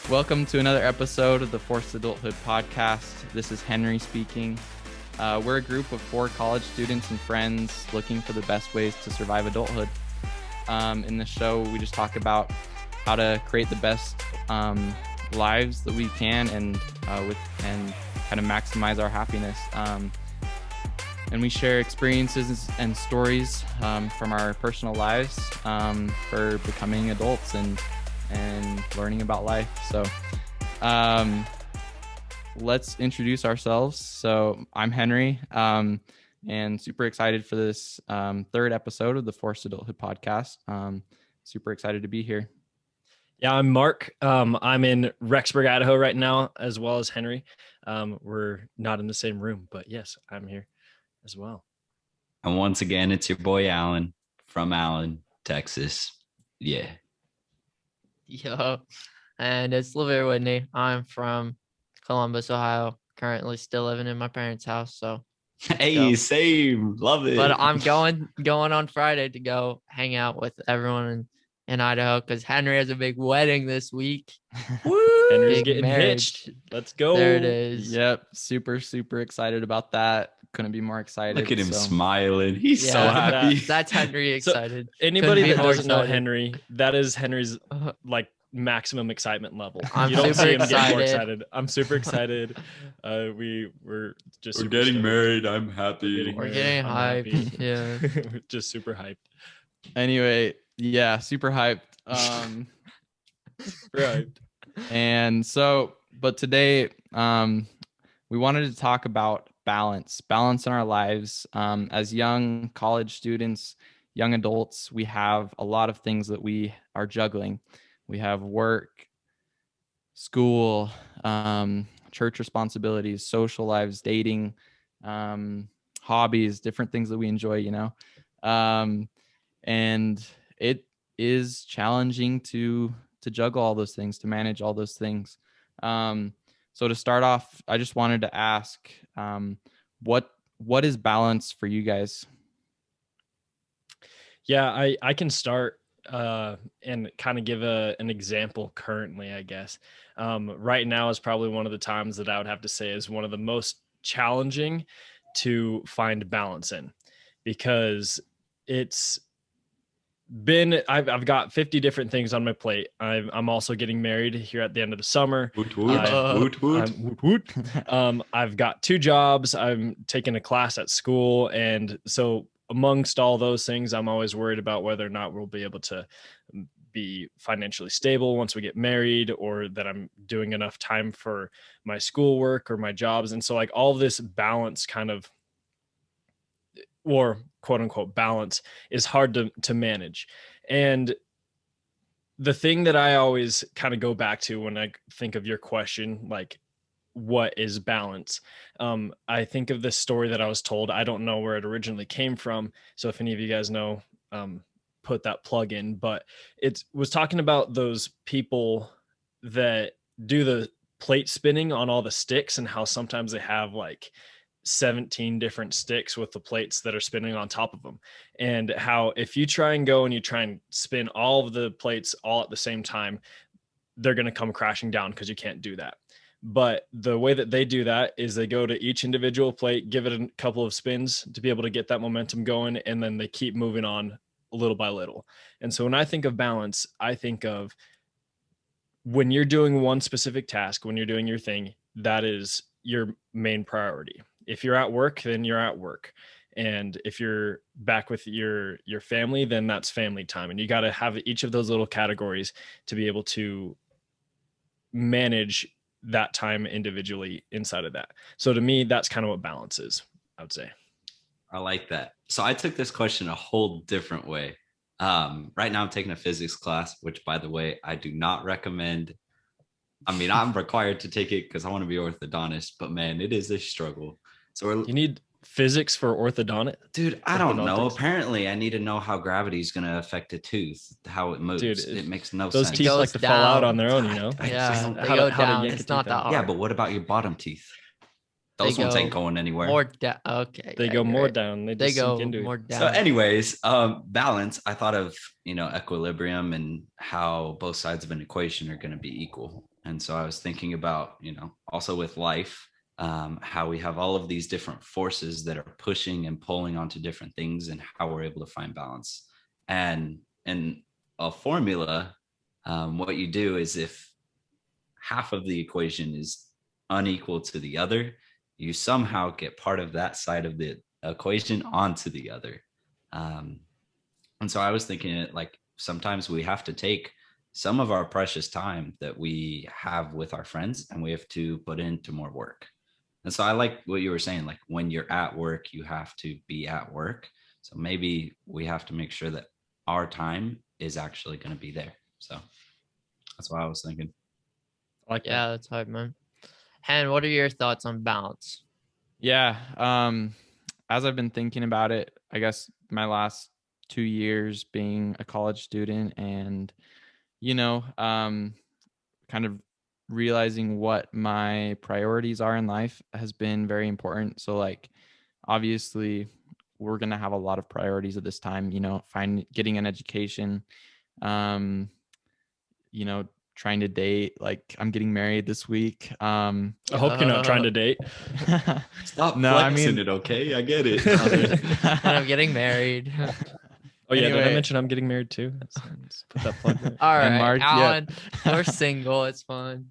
Welcome to another episode of the Forced Adulthood podcast. This is Henry speaking. We're a group of 4 college students and friends looking for the best ways to survive adulthood. In this show, we just talk about how to create the best lives that we can and kind of maximize our happiness. And we share experiences and stories from our personal lives for becoming adults and learning about life. So let's introduce ourselves. So I'm Henry, and super excited for this third episode of the Forced Adulthood podcast. Super excited to be here. Yeah, I'm Mark. I'm in Rexburg, Idaho right now, as well as Henry. We're not in the same room, but yes, I'm here as well. And once again, it's your boy Alan from Allen, Texas. Yeah. Yo, and it's LeVere Whitney. I'm from Columbus, Ohio. Currently still living in my parents' house. So hey, same. Love it. But I'm going on Friday to go hang out with everyone in Idaho because Henry has a big wedding this week. Woo! Henry's Big getting marriage. hitched. Let's go. There it is. Yep, super excited about that. Couldn't be more excited. Look at him smiling. He's so happy. That's Henry excited. Anybody that doesn't know Henry, that is Henry's like maximum excitement level. I'm you don't super see him excited. get more excited. I'm super excited. We're getting stoked. married. I'm happy. We're getting hyped. Yeah. We're just super hyped. Anyway, yeah, super hyped. Super hyped. And so, but today, we wanted to talk about balance in our lives. As young college students, young adults, we have a lot of things that we are juggling. We have work, school, church responsibilities, social lives, dating, hobbies, different things that we enjoy, and it is challenging to juggle all those things, to manage all those things. So to start off, I just wanted to ask, what is balance for you guys? Yeah, I can start and kind of give an example currently, I guess. Right now is probably one of the times that I would have to say is one of the most challenging to find balance in, because it's been I've got 50 different things on my plate. I'm also getting married here at the end of the summer. Woot, woot. Woot, woot. I've got 2 jobs. I'm taking a class at school, and so amongst all those things, I'm always worried about whether or not we'll be able to be financially stable once we get married, or that I'm doing enough time for my schoolwork or my jobs. And so like all this balance kind of, or quote unquote balance, is hard to manage. And the thing that I always kind of go back to when I think of your question, like, what is balance? I think of this story that I was told. I don't know where it originally came from, so if any of you guys know, put that plug in. But it was talking about those people that do the plate spinning on all the sticks, and how sometimes they have like 17 different sticks with the plates that are spinning on top of them, and how if you try and go and you try and spin all of the plates all at the same time, they're going to come crashing down because you can't do that. But the way that they do that is they go to each individual plate, give it a couple of spins to be able to get that momentum going, and then they keep moving on little by little. And so when I think of balance, I think of when you're doing one specific task, when you're doing your thing, that is your main priority. If you're at work, then you're at work. And if you're back with your family, then that's family time. And you got to have each of those little categories to be able to manage that time individually inside of that. So to me, that's kind of what balance is, I would say. I like that. So I took this question a whole different way. Right now I'm taking a physics class, which, by the way, I do not recommend. I mean, I'm required to take it because I want to be orthodontist, but man, it is a struggle. So you need physics for orthodontist? Dude, I don't know. Apparently, I need to know how gravity is going to affect a tooth, how it moves. Dude, it makes no sense. Those teeth like to fall out on their own, Yeah, they go down. It's not that hard. Yeah, but what about your bottom teeth? Those ones ain't going anywhere. More down. Okay. They go more down. They go more down. So anyways, balance, I thought of, equilibrium and how both sides of an equation are going to be equal. And so I was thinking about, also with life, how we have all of these different forces that are pushing and pulling onto different things, and how we're able to find balance. And in a formula, what you do is, if half of the equation is unequal to the other, you somehow get part of that side of the equation onto the other. Um, and so I was thinking it like, sometimes we have to take some of our precious time that we have with our friends, and we have to put into more work. And so I like what you were saying, like when you're at work, you have to be at work. So maybe we have to make sure that our time is actually going to be there. So that's what I was thinking. I like that. Yeah, that's hard, man. Han, what are your thoughts on balance? Yeah. As I've been thinking about it, I guess my last 2 years being a college student, and, kind of realizing what my priorities are in life has been very important. So, like, obviously we're going to have a lot of priorities at this time, getting an education, um, trying to date. Like, I'm getting married this week. I hope you're not trying to date. Stop No, I flexing mean- it, okay? I get it. And I'm getting married. Oh yeah, did I Anyway. mention I'm getting married too? Let's put that plug there. All And right, Mark, yeah. Alan, we're single. It's fun.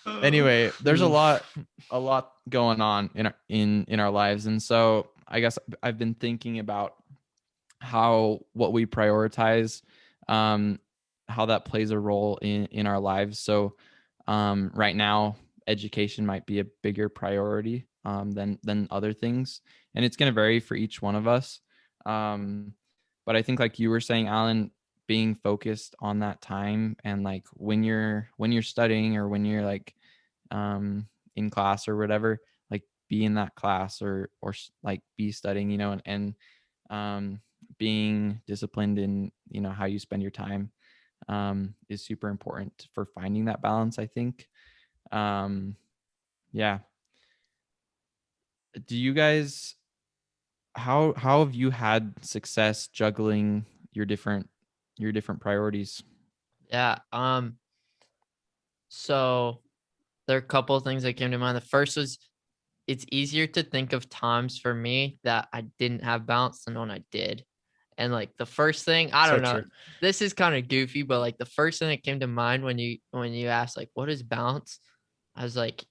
Anyway, there's a Oof. lot going on in our lives, and so I guess I've been thinking about what we prioritize, how that plays a role in our lives. So right now, education might be a bigger priority than other things, and it's going to vary for each one of us. But I think, like you were saying, Alan, being focused on that time, and like when you're studying, or when you're like in class or whatever, like be in that class, or like be studying, and being disciplined in how you spend your time is super important for finding that balance, I think. Yeah. Do you guys, how have you had success juggling your different priorities? Yeah. So there are a couple of things that came to mind. The first was, it's easier to think of times for me that I didn't have balance than when I did. And like the first thing, I So don't know, true. this is kind of goofy, but like the first thing that came to mind when you asked like, what is balance? I was like,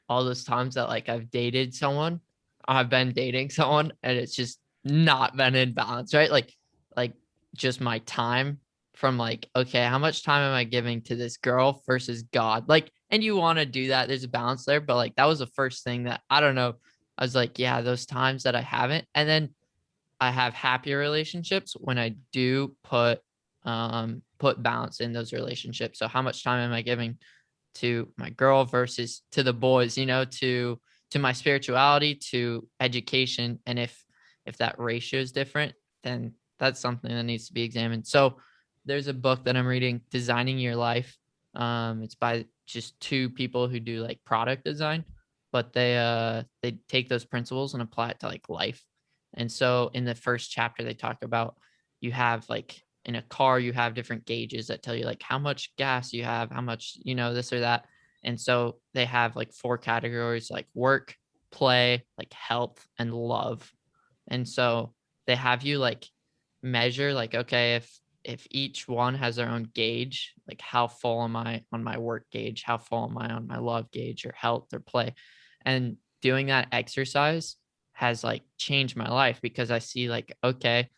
all those times that like I've dated someone, I've been dating someone, and it's just not been in balance, right? Like just my time, from like, okay, how much time am I giving to this girl versus God? Like, and you want to do that. There's a balance there, but like that was the first thing that, I don't know. I was like, yeah, those times that I haven't. And then I have happier relationships when I do put balance in those relationships. So how much time am I giving to my girl versus to the boys, to my spirituality, to education? And if that ratio is different, then that's something that needs to be examined. So there's a book that I'm reading, Designing Your Life. It's by just two people who do like product design, but they take those principles and apply it to like life. And so in the first chapter, they talk about, you have like in a car, you have different gauges that tell you like how much gas you have, how much, this or that. And so they have like 4 categories, like work, play, like health, and love. And so they have you like measure, like, okay, if each one has their own gauge, like how full am I on my work gauge? How full am I on my love gauge, or health, or play? And doing that exercise has like changed my life, because I see like, okay,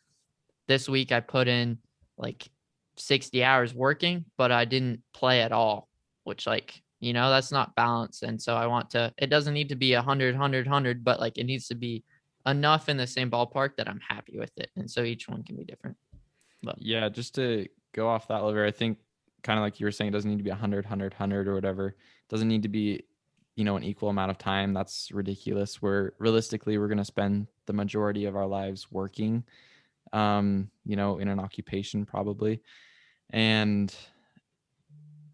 this week I put in like 60 hours working, but I didn't play at all, which like, that's not balanced. And so I want to, it doesn't need to be 100, but like it needs to be enough in the same ballpark that I'm happy with it. And so each one can be different. But Yeah, just to go off that level, I think kind of like you were saying, it doesn't need to be 100 or whatever. It doesn't need to be, an equal amount of time. That's ridiculous. Realistically, we're going to spend the majority of our lives working, in an occupation probably. And,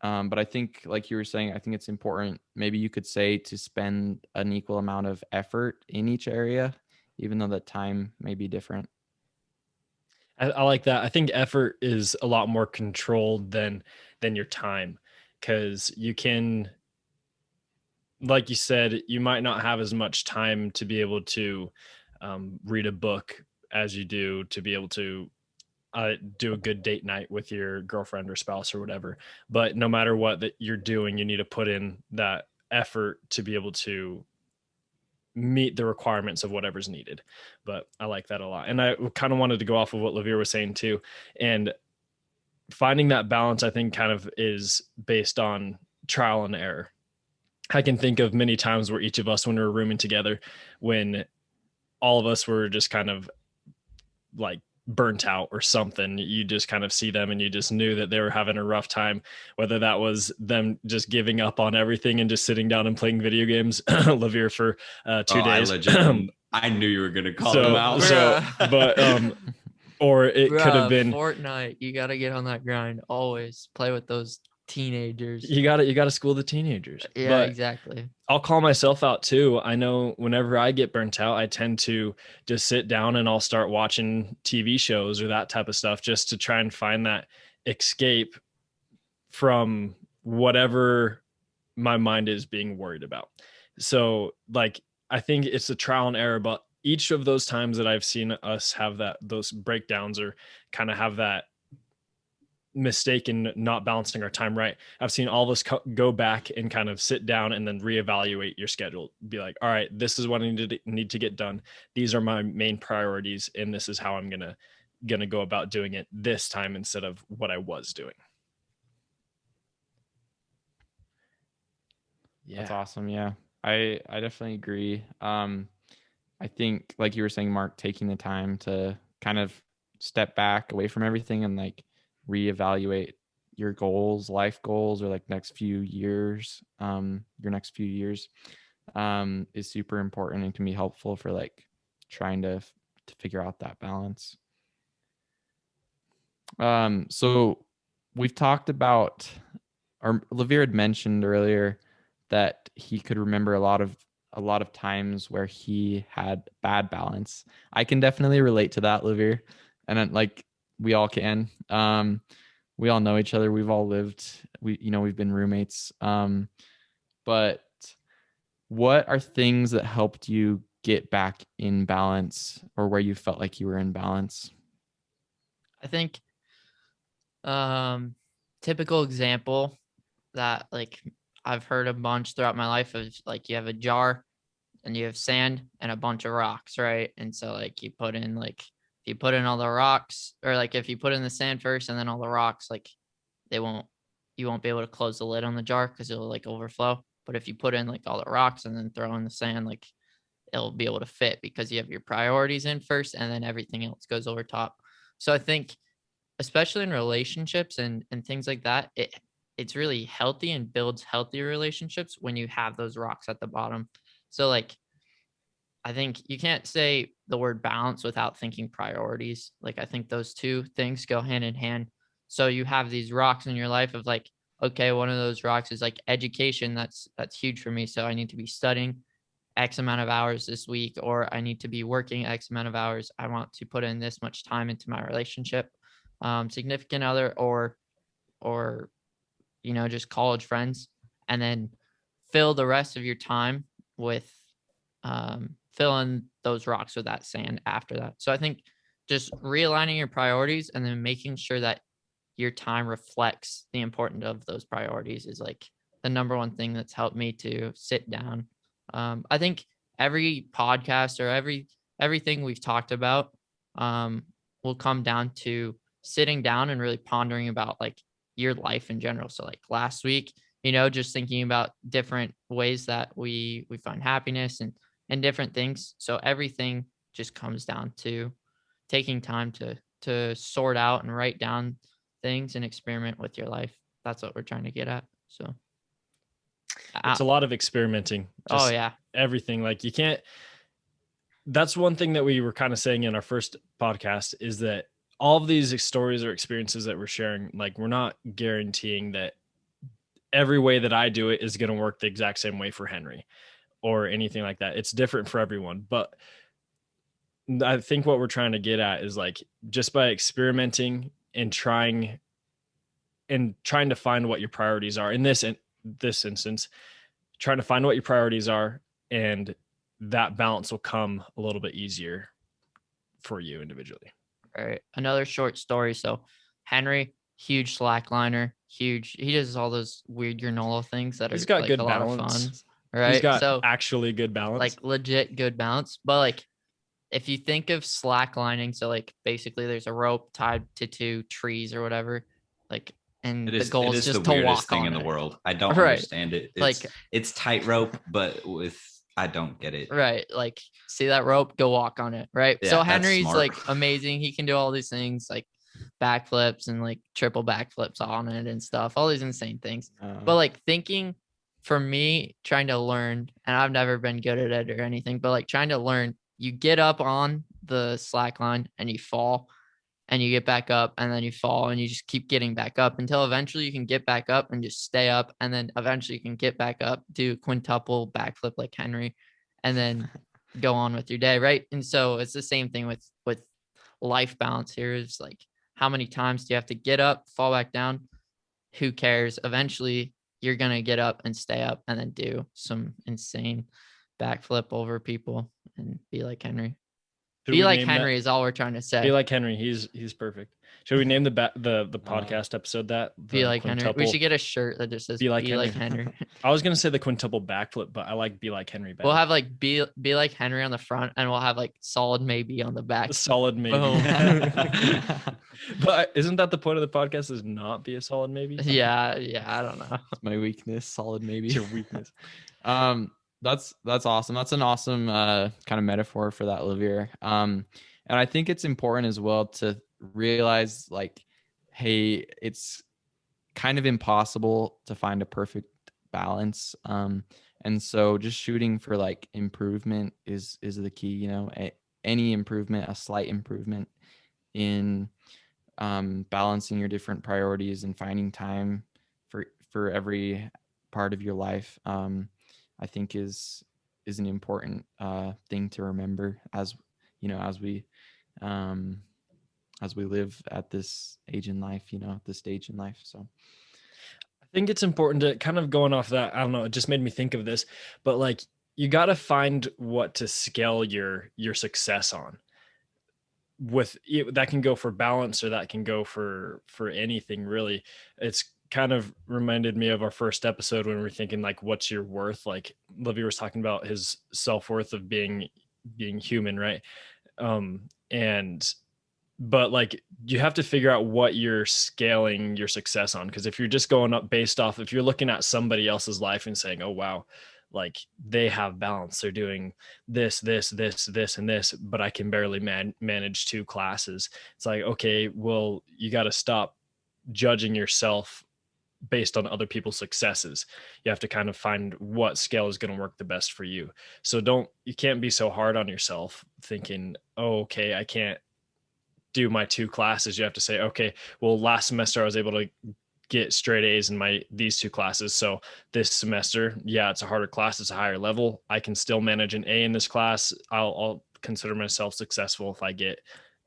but I think, like you were saying, I think it's important, maybe you could say, to spend an equal amount of effort in each area, even though the time may be different. I like that. I think effort is a lot more controlled than your time. because you can, like you said, you might not have as much time to be able to read a book as you do to be able to do a good date night with your girlfriend or spouse or whatever. But no matter what that you're doing, you need to put in that effort to be able to meet the requirements of whatever's needed. But I like that a lot. And I kind of wanted to go off of what Lavere was saying too. And finding that balance, I think, kind of is based on trial and error. I can think of many times where each of us, when we were rooming together, when all of us were just kind of like burnt out or something, you just kind of see them and you just knew that they were having a rough time, whether that was them just giving up on everything and just sitting down and playing video games. Lavere for 2 days. I knew you were going to call them out. Or it could have been Fortnite. You got to get on that grind. Always play with those teenagers. You got to school the teenagers. Yeah, but exactly. I'll call myself out too. I know whenever I get burnt out, I tend to just sit down and I'll start watching TV shows or that type of stuff just to try and find that escape from whatever my mind is being worried about. So like, I think it's a trial and error, but each of those times that I've seen us have those breakdowns or kind of have that mistake in not balancing our time right, I've seen all of us go back and kind of sit down and then reevaluate your schedule. Be like, all right, this is what I need to get done. These are my main priorities, and this is how I'm gonna go about doing it this time instead of what I was doing. Yeah, that's awesome. Yeah, I definitely agree. I think, like you were saying, Mark, taking the time to kind of step back away from everything and like reevaluate your goals, life goals, or like next few years, your next few years, is super important and can be helpful for like trying to figure out that balance. So we've talked about, or Lavere had mentioned earlier that he could remember a lot of times where he had bad balance. I can definitely relate to that, Lavere, and like we all can. We all know each other. We've all lived. We've been roommates. But what are things that helped you get back in balance, or where you felt like you were in balance? I think, typical example that like I've heard a bunch throughout my life of like, you have a jar and you have sand and a bunch of rocks, right? And so like you put in all the rocks, or like if you put in the sand first and then all the rocks, like you won't be able to close the lid on the jar because it'll like overflow. But if you put in like all the rocks and then throw in the sand, like it'll be able to fit because you have your priorities in first and then everything else goes over top. So I think, especially in relationships and things like that, it's really healthy and builds healthier relationships when you have those rocks at the bottom. So like, I think you can't say the word balance without thinking priorities. Like, I think those two things go hand in hand. So you have these rocks in your life of like, okay, one of those rocks is like education. That's huge for me. So I need to be studying X amount of hours this week, or I need to be working X amount of hours. I want to put in this much time into my relationship, significant other, or just college friends, and then fill the rest of your time with fill in those rocks with that sand after that. So I think just realigning your priorities and then making sure that your time reflects the importance of those priorities is like the number one thing that's helped me to sit down. I think every podcast or everything we've talked about will come down to sitting down and really pondering about like your life in general. So like last week, just thinking about different ways that we find happiness and different things. So everything just comes down to taking time to sort out and write down things and experiment with your life. That's what we're trying to get at. So it's a lot of experimenting. Just everything. Like you can't, that's one thing that we were kind of saying in our first podcast, is that all of these stories or experiences that we're sharing, like we're not guaranteeing that every way that I do it is going to work the exact same way for Henry or anything like that. It's different for everyone. But I think what we're trying to get at is like, just by experimenting and trying and trying to find what your priorities are in this instance, trying to find what your priorities are, and that balance will come a little bit easier for you individually. All right. Another short story. So Henry, huge slackliner, huge. He does all those weird granola things that He's are got like good a lot of balance. fun. Right. He's got so actually good balance. like legit good balance. But like if you think of slacklining, so like basically there's a rope tied to 2 trees or whatever, like, and the goal is just the to weirdest walk thing on in the it. world. I don't Right. understand it. Like It's tightrope, but with I don't get it. right. Like see that rope, go walk on it. Right. Yeah, So that's Henry's smart. like amazing. He can do all these things like backflips and like triple backflips on it and stuff, all these insane things. But like thinking for me, trying to learn, and I've never been good at it or anything, but like trying to learn, you get up on the slack line and you fall and you get back up and then you fall and you just keep getting back up until eventually you can get back up and just stay up. And then eventually you can get back up, do quintuple backflip like Henry, and then go on with your day. Right. And so it's the same thing with life balance here is like, how many times do you have to get up, fall back down? Who cares? Eventually you're going to get up and stay up and then do some insane backflip over people and be like Henry. Be like Henry is all we're trying to say. Be like Henry. He's perfect. Should we name the podcast episode that? Be like Henry. We should get a shirt that just says "Be like Henry." I was gonna say the quintuple backflip, but I like "Be like Henry" better. We'll have like be like Henry on the front, and we'll have like solid maybe on the back. Solid maybe. But isn't that the point of the podcast? Is not be a solid maybe? Yeah. I don't know. It's my weakness. Solid maybe. It's your weakness. That's awesome. That's an awesome kind of metaphor for that, Olivier. And I think it's important as well to realize like, hey, it's kind of impossible to find a perfect balance. And so just shooting for like improvement is the key, you know, any improvement, a slight improvement in balancing your different priorities and finding time for every part of your life. I think is an important thing to remember as you know, as we live at this age in life, you know, this stage in life. So I think it's important to kind of going off that. I don't know. It just made me think of this, but like you got to find what to scale your success on. With that can go for balance or that can go for anything really. It's kind of reminded me of our first episode when we were thinking like, what's your worth? Like Livy was talking about his self-worth of being human. Right. But like, you have to figure out what you're scaling your success on. Cause if you're just going up based off, if you're looking at somebody else's life and saying, oh, wow, like they have balance, they're doing this, and this, but I can barely manage 2 classes. It's like, okay, well, you got to stop judging yourself based on other people's successes. You have to kind of find what scale is going to work the best for you. So you can't be so hard on yourself thinking, oh, okay, I can't do my 2 classes. You have to say, okay, well, last semester I was able to get straight A's in these 2 classes. So this semester, yeah, it's a harder class. It's a higher level. I can still manage an A in this class. I'll consider myself successful if I get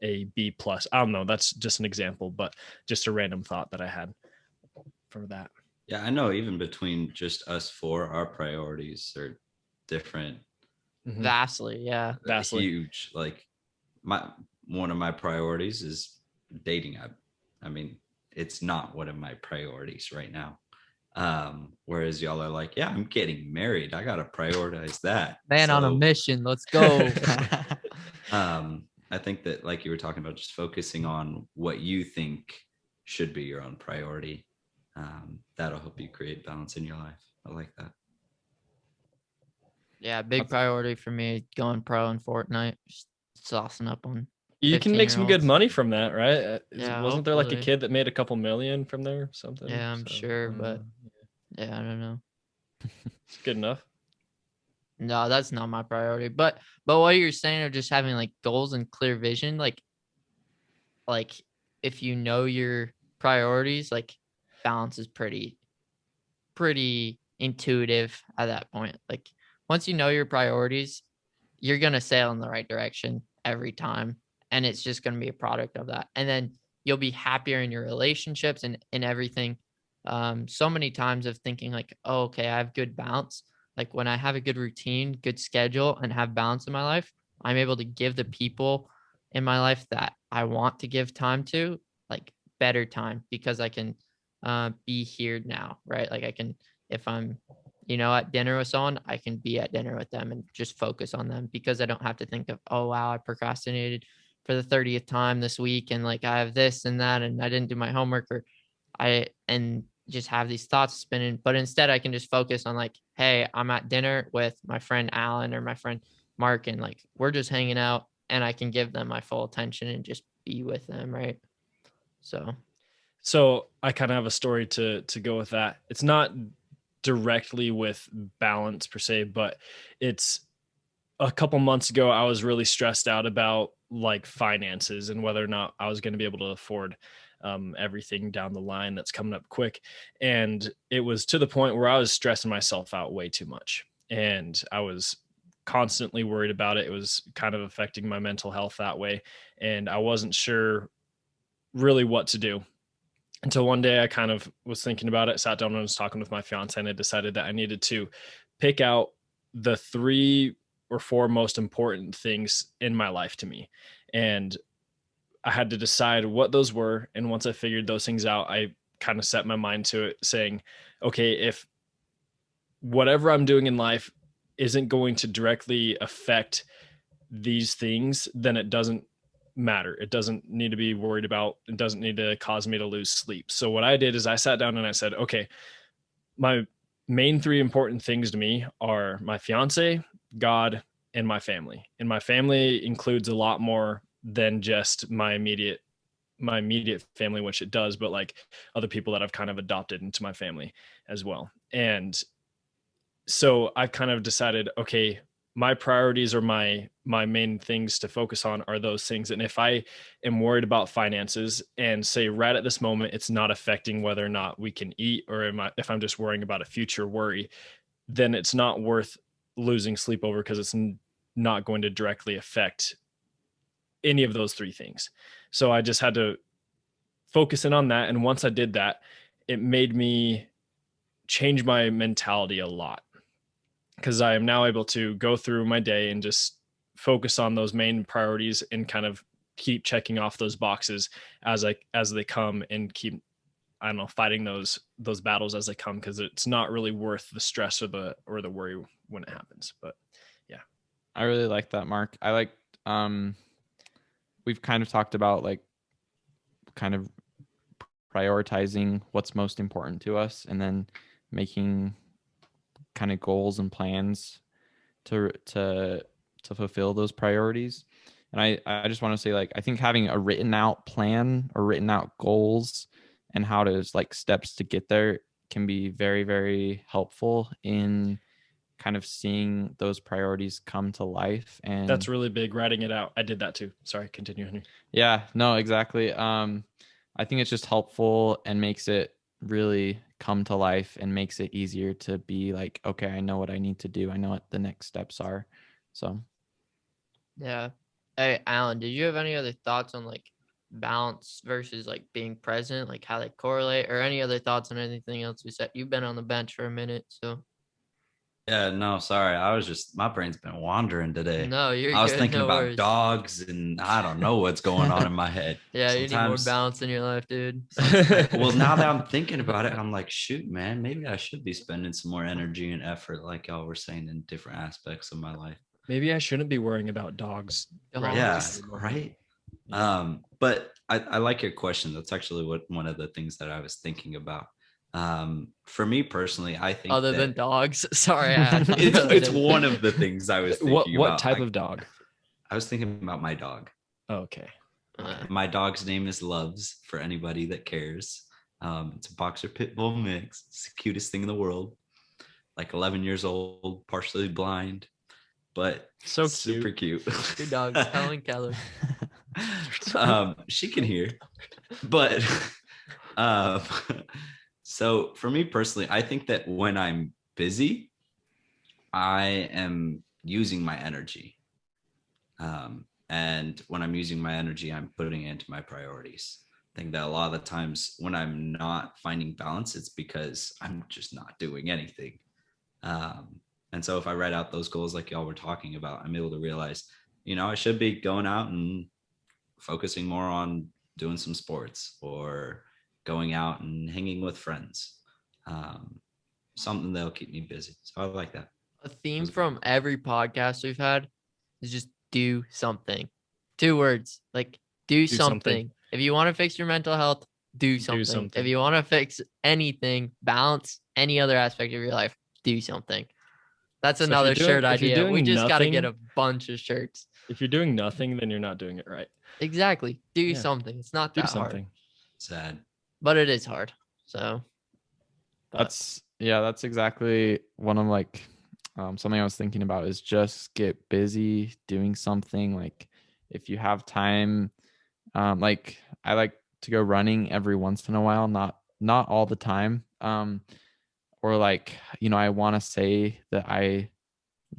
a B+. I don't know. That's just an example, but just a random thought that I had for that. Yeah, I know even between just us 4, our priorities are different. Mm-hmm. Vastly. Yeah. Vastly. Huge. Like one of my priorities is dating. I mean, it's not one of my priorities right now. Whereas y'all are like, yeah, I'm getting married. I got to prioritize that. Man on a mission. Let's go. I think that like you were talking about, just focusing on what you think should be your own priority. That'll help you create balance in your life. I like that. Yeah. Big priority for me going pro in Fortnite. Just saucing up on. You can make some good money from that, right? Yeah, wasn't there like a kid that made a couple million from there or something? Yeah, I'm sure, but yeah, I don't know. It's good enough. No, that's not my priority. But what you're saying of just having like goals and clear vision, like if you know your priorities, like balance is pretty intuitive at that point. Like once you know your priorities, you're gonna sail in the right direction every time. And it's just going to be a product of that. And then you'll be happier in your relationships and in everything. So many times of thinking like, oh, okay, I have good balance. Like when I have a good routine, good schedule, and have balance in my life, I'm able to give the people in my life that I want to give time to, like better time, because I can be here now, right? Like I can, if I'm, at dinner with someone, I can be at dinner with them and just focus on them, because I don't have to think of, oh, wow, I procrastinated for the 30th time this week. And like, I have this and that, and I didn't do my homework, or and just have these thoughts spinning. But instead I can just focus on like, hey, I'm at dinner with my friend Alan or my friend Mark, and like, we're just hanging out, and I can give them my full attention and just be with them. Right. So I kind of have a story to go with that. It's not directly with balance per se, but it's a couple months ago, I was really stressed out about like finances and whether or not I was going to be able to afford everything down the line that's coming up quick. And it was to the point where I was stressing myself out way too much. And I was constantly worried about it. It was kind of affecting my mental health that way. And I wasn't sure really what to do until one day I kind of was thinking about it, sat down and was talking with my fiance, and I decided that I needed to pick out the 3 or 4 most important things in my life to me. And I had to decide what those were. And once I figured those things out, I kind of set my mind to it, saying, okay, if whatever I'm doing in life isn't going to directly affect these things, then it doesn't matter. It doesn't need to be worried about. It doesn't need to cause me to lose sleep. So what I did is I sat down and I said, okay, my main 3 important things to me are my fiance, God, and my family. And my family includes a lot more than just my immediate family, which it does, but like other people that I've kind of adopted into my family as well. And so I've kind of decided, okay, my priorities or my main things to focus on are those things. And if I am worried about finances and say right at this moment, it's not affecting whether or not we can eat, or if I'm just worrying about a future worry, then it's not worth losing sleep over, because it's not going to directly affect any of those 3 things. So I just had to focus in on that. And once I did that, it made me change my mentality a lot, because I am now able to go through my day and just focus on those main priorities and kind of keep checking off those boxes as they come, and keep, I don't know, fighting those battles as they come, because it's not really worth the stress or the worry when it happens. But yeah. I really like that, Mark. I like, we've kind of talked about like kind of prioritizing what's most important to us, and then making kind of goals and plans to fulfill those priorities. And I just want to say, like, I think having a written out plan or written out goals and how to, like, steps to get there can be very, very helpful in kind of seeing those priorities come to life. And that's really big, writing it out. I did that too. Sorry, continue, Henry. Yeah, no, exactly. I think it's just helpful and makes it really come to life and makes it easier to be like, okay, I know what I need to do. I know what the next steps are. So Yeah. Hey, Alan, did you have any other thoughts on like balance versus like being present, like how they correlate, or any other thoughts on anything else we said? You've been on the bench for a minute, so. Yeah, no, sorry. My brain's been wandering today. No, you're I was good. thinking No about worries. dogs, and I don't know what's going on in my head. Yeah, you need more Sometimes- balance in your life, dude. Well, now that I'm thinking about it, I'm like, shoot, man, maybe I should be spending some more energy and effort, like y'all were saying, in different aspects of my life. Maybe I shouldn't be worrying about dogs. Dogs. Yeah, right. But I like your question. That's actually one of the things that I was thinking about. For me personally, I think Other than dogs. Sorry, I had to throw that it's in. one of the things I was thinking What about. type of dog? I was thinking about my dog. Oh, okay. My dog's name is Loves, for anybody that cares. It's a boxer pit bull mix. It's the cutest thing in the world. Like 11 years old, partially blind, but So super cute. Good dogs, Helen Keller. She can hear, but so for me personally, I think that when I'm busy, I am using my energy. And when I'm using my energy, I'm putting it into my priorities. think that a lot of the times when I'm not finding balance, it's because I'm just not doing anything. And so if I write out those goals like y'all were talking about, I'm able to realize, I should be going out and focusing more on doing some sports or going out and hanging with friends. Something that'll keep me busy. So I like that. A theme from every podcast we've had is just do something. 2 words, like do something. If you want to fix your mental health, do something. If you want to fix anything, balance any other aspect of your life, do something. That's another shirt idea. We just got to get a bunch of shirts. If you're doing nothing, then you're not doing it right. Exactly. Do something. It's not that hard. Sad. But it is hard. So that's exactly one of like something I was thinking about is just get busy doing something. Like if you have time, like I like to go running every once in a while, not all the time. Or like, I want to say that I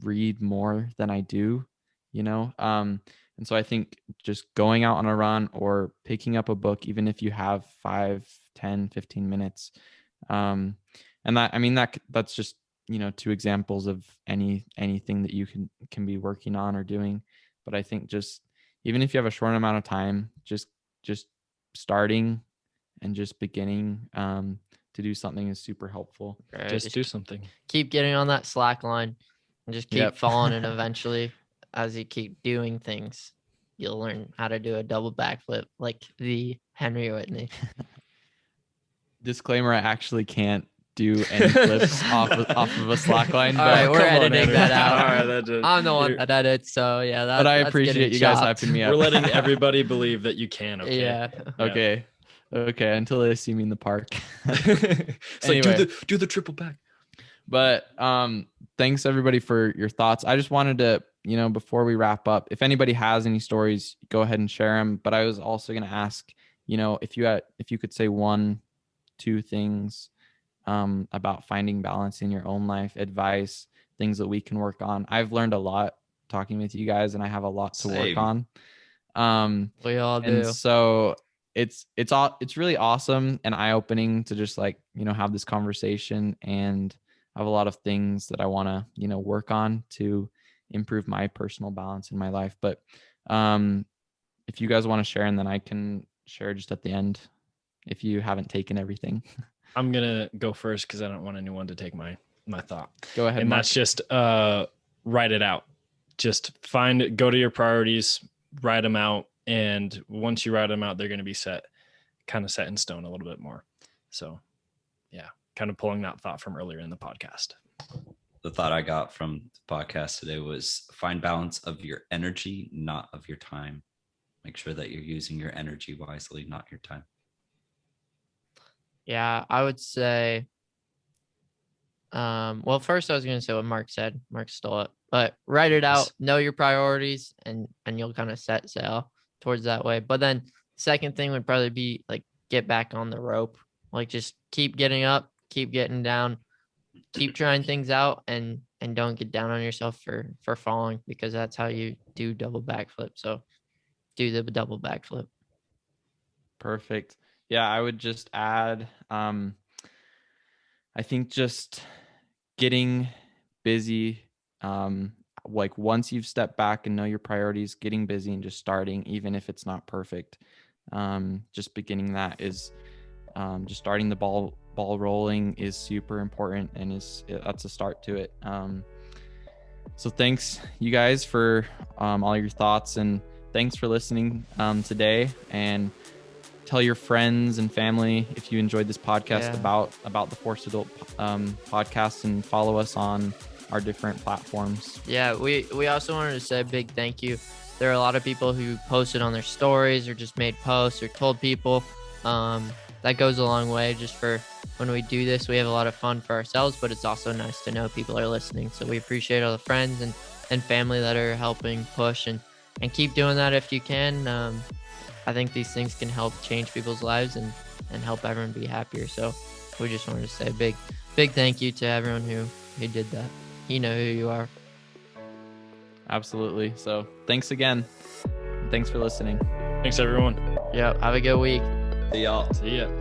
read more than I do, and so I think just going out on a run or picking up a book, even if you have 5, 10, 15 minutes. And that's just, 2 examples of anything that you can be working on or doing. But I think just, even if you have a short amount of time, just starting and just beginning, to do something is super helpful. Right, just do something. Keep getting on that slack line and just keep falling. And eventually, as you keep doing things, you'll learn how to do a double backflip like the Henry Whitney. Disclaimer, I actually can't do any flips off of a slack line. All right, we're editing that out. All right, I'm the one that edits, so yeah. But I appreciate you guys hyping me up. We're letting everybody believe that you can. Okay. Yeah. Okay. Until they see me in the park. It's anyway. Like do the triple back. But thanks everybody for your thoughts. I just wanted to, before we wrap up, if anybody has any stories, go ahead and share them. But I was also going to ask, if you could say 1, 2 things about finding balance in your own life, advice, things that we can work on. I've learned a lot talking with you guys, and I have a lot to work on. We all do. And so it's really awesome and eye-opening to just like, have this conversation, and I have a lot of things that I want to, work on to improve my personal balance in my life. But if you guys want to share, and then I can share just at the end if you haven't taken everything. I'm going to go first because I don't want anyone to take my thought. Go ahead. And Mark. that's just write it out. Just go to your priorities, write them out. And once you write them out, they're going to be set in stone a little bit more. So yeah, kind of pulling that thought from earlier in the podcast. The thought I got from the podcast today was find balance of your energy, not of your time. Make sure that you're using your energy wisely, not your time. Yeah, I would say, well, first I was going to say what Mark said. Mark stole it, but write it out, know your priorities, and you'll kind of set sail towards that way. But then second thing would probably be like, get back on the rope. Like just keep getting up, keep getting down, keep trying things out, and don't get down on yourself for falling, because that's how you do double backflip. So do the double backflip. Perfect. Yeah, I would just add, I think just getting busy, like once you've stepped back and know your priorities, getting busy and just starting, even if it's not perfect, just beginning that is, just starting the ball rolling is super important, and that's a start to it. So thanks you guys for all your thoughts, and thanks for listening today. And tell your friends and family if you enjoyed this podcast about the Forced Adult podcast, and follow us on our different platforms. Yeah, we also wanted to say a big thank you. There are a lot of people who posted on their stories or just made posts or told people. That goes a long way. Just for when we do this, we have a lot of fun for ourselves, but it's also nice to know people are listening. So we appreciate all the friends and family that are helping push, and keep doing that if you can. I think these things can help change people's lives and help everyone be happier. So we just wanted to say a big thank you to everyone who did that. You know who you are. Absolutely. So thanks again. Thanks for listening. Thanks, everyone. Yeah. Have a good week. See y'all. See ya.